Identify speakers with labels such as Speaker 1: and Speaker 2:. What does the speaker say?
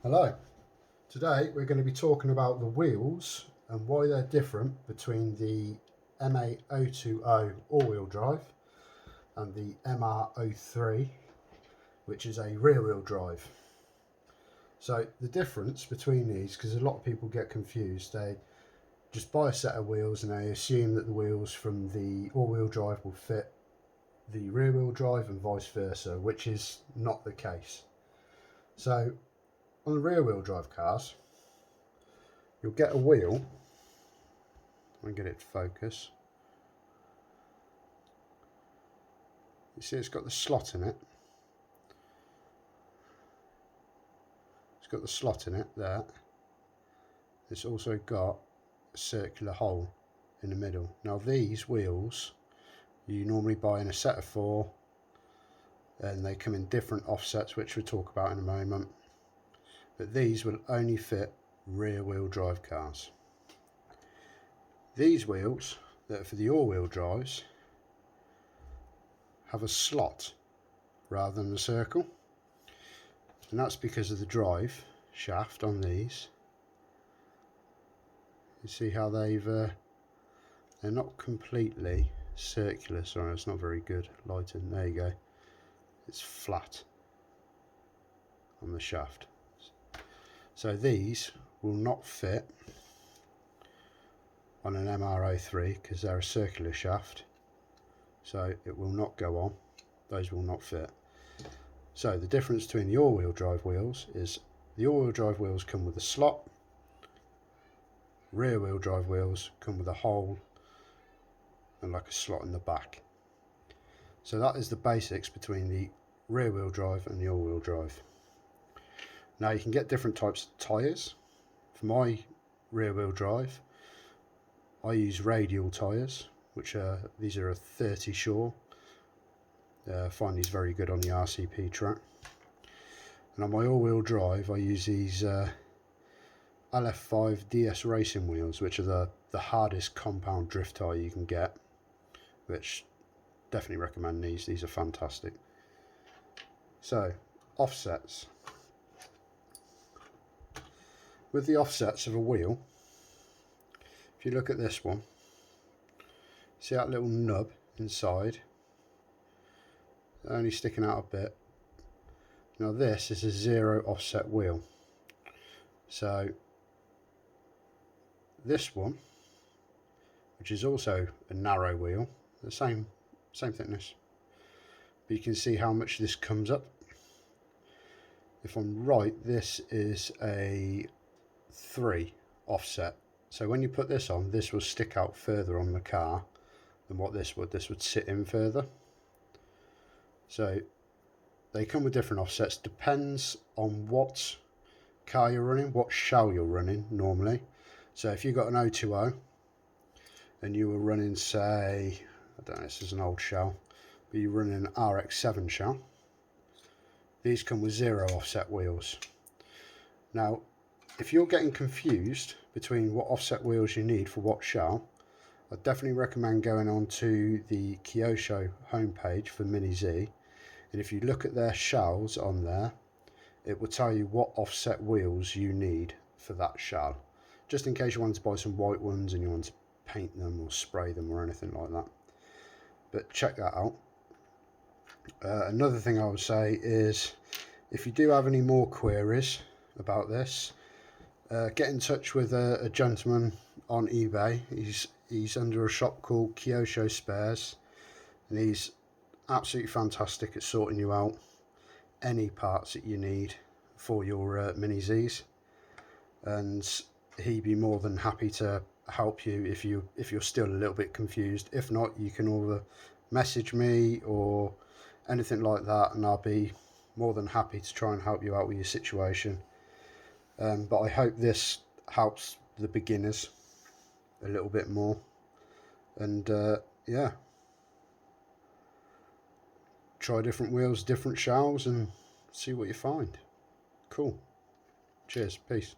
Speaker 1: Hello, today we're going to be talking about the wheels and why they're different between the MA020 all-wheel drive and the MR03, which is a rear-wheel drive. So the difference between these, because a lot of people get confused, they just buy a set of wheels and they assume that the wheels from the all-wheel drive will fit the rear-wheel drive and vice versa, which is not the case. So on the rear-wheel drive cars, you'll get a wheel and get it to focus. You see it's got the slot in it. It's got the slot in it there. It's also got a circular hole in the middle. Now these wheels you normally buy in a set of 4 and they come in different offsets, which we'll talk about in a moment. But these will only fit rear wheel drive cars. These wheels that are for the all-wheel drives have a slot rather than a circle, and that's because of the drive shaft on these. You see how they're not completely circular. Sorry, it's not very good lighting. There you go. It's flat on the shaft. So these will not fit on an MR03 because they're a circular shaft, so it will not go on. Those will not fit. So the difference between the all-wheel drive wheels is the all-wheel drive wheels come with a slot, rear-wheel drive wheels come with a hole and like a slot in the back. So that is the basics between the rear-wheel drive and the all-wheel drive. Now you can get different types of tyres. For my rear-wheel drive, I use radial tyres, which these are a 30 Shore. I find these very good on the RCP track. And on my all-wheel drive, I use these LF5 DS racing wheels, which are the hardest compound drift tyre you can get, which definitely recommend these. These are fantastic. So, offsets. With the offsets of a wheel, if you look at this one, see that little nub inside, only sticking out a bit. Now this is a 0 offset wheel. So this one, which is also a narrow wheel, the same thickness, but you can see how much this comes up. If I'm right, this is a 3 offset. So when you put this on, this will stick out further on the car than what this would. This would sit in further. So they come with different offsets. Depends on what car you're running, what shell you're running normally. So if you've got an 020 and you were running, say, I don't know, this is an old shell, but you're running an RX7 shell, these come with 0 offset wheels. Now, if you're getting confused between what offset wheels you need for what shell, I definitely recommend going on to the Kyosho homepage for Mini Z, and if you look at their shells on there, it will tell you what offset wheels you need for that shell, just in case you want to buy some white ones and you want to paint them or spray them or anything like that. But check that out. Another thing I would say is, if you do have any more queries about this, get in touch with a gentleman on eBay. He's under a shop called Kyosho Spares, and he's absolutely fantastic at sorting you out any parts that you need for your Mini Zs, and he'd be more than happy to help you if you're still a little bit confused. If not, you can either message me or anything like that, and I'll be more than happy to try and help you out with your situation. But I hope this helps the beginners a little bit more, and yeah, try different wheels, different shells, and see what you find. Cool. Cheers. Peace.